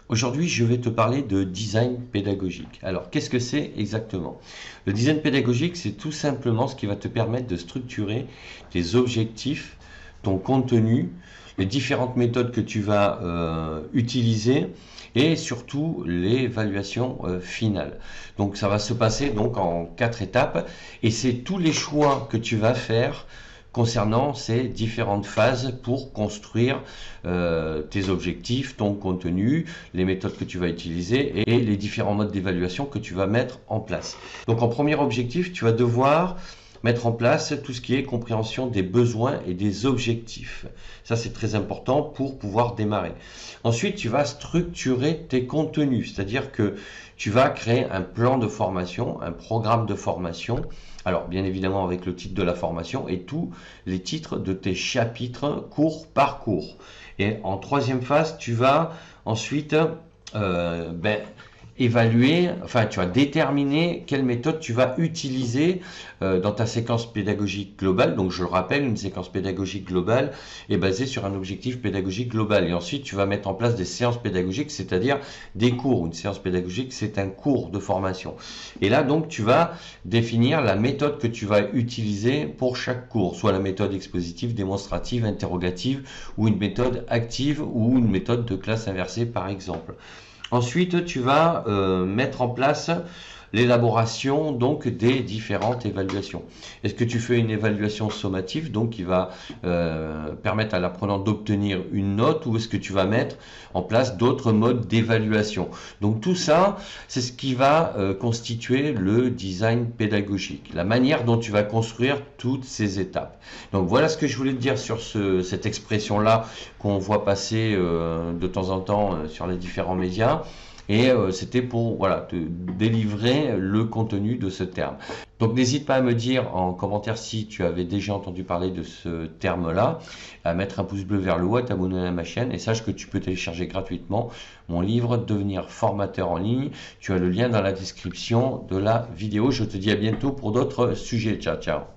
Aujourd'hui, je vais te parler de design pédagogique. Alors, qu'est-ce que c'est exactement? Le design pédagogique, c'est tout simplement ce qui va te permettre de structurer tes objectifs, ton contenu, les différentes méthodes que tu vas utiliser et surtout l'évaluation finale. Donc, ça va se passer donc en 4 étapes et c'est tous les choix que tu vas faire concernant ces différentes phases pour construire tes objectifs, ton contenu, les méthodes que tu vas utiliser et les différents modes d'évaluation que tu vas mettre en place. Donc en premier objectif, tu vas devoir mettre en place tout ce qui est compréhension des besoins et des objectifs. Ça, c'est très important pour pouvoir démarrer. Ensuite, tu vas structurer tes contenus, c'est-à-dire que tu vas créer un plan de formation, un programme de formation. Alors, bien évidemment, avec le titre de la formation et tous les titres de tes chapitres cours par cours. Et en troisième phase, tu vas ensuite évaluer, enfin tu vas déterminer quelle méthode tu vas utiliser dans ta séquence pédagogique globale. Donc je le rappelle, une séquence pédagogique globale est basée sur un objectif pédagogique global. Et ensuite tu vas mettre en place des séances pédagogiques, c'est-à-dire des cours. Une séance pédagogique, c'est un cours de formation. Et là donc tu vas définir la méthode que tu vas utiliser pour chaque cours, soit la méthode expositive, démonstrative, interrogative, ou une méthode active, ou une méthode de classe inversée par exemple. Ensuite, tu vas mettre en place l'élaboration donc des différentes évaluations. Est-ce que tu fais une évaluation sommative, donc qui va permettre à l'apprenant d'obtenir une note, ou est-ce que tu vas mettre en place d'autres modes d'évaluation? Donc tout ça, c'est ce qui va constituer le design pédagogique, la manière dont tu vas construire toutes ces étapes. Donc voilà ce que je voulais te dire sur cette expression-là qu'on voit passer de temps en temps sur les différents médias. Et c'était pour voilà, te délivrer le contenu de ce terme. Donc n'hésite pas à me dire en commentaire si tu avais déjà entendu parler de ce terme-là, à mettre un pouce bleu vers le haut, à t'abonner à ma chaîne et sache que tu peux télécharger gratuitement mon livre Devenir formateur en ligne. Tu as le lien dans la description de la vidéo. Je te dis à bientôt pour d'autres sujets. Ciao, ciao.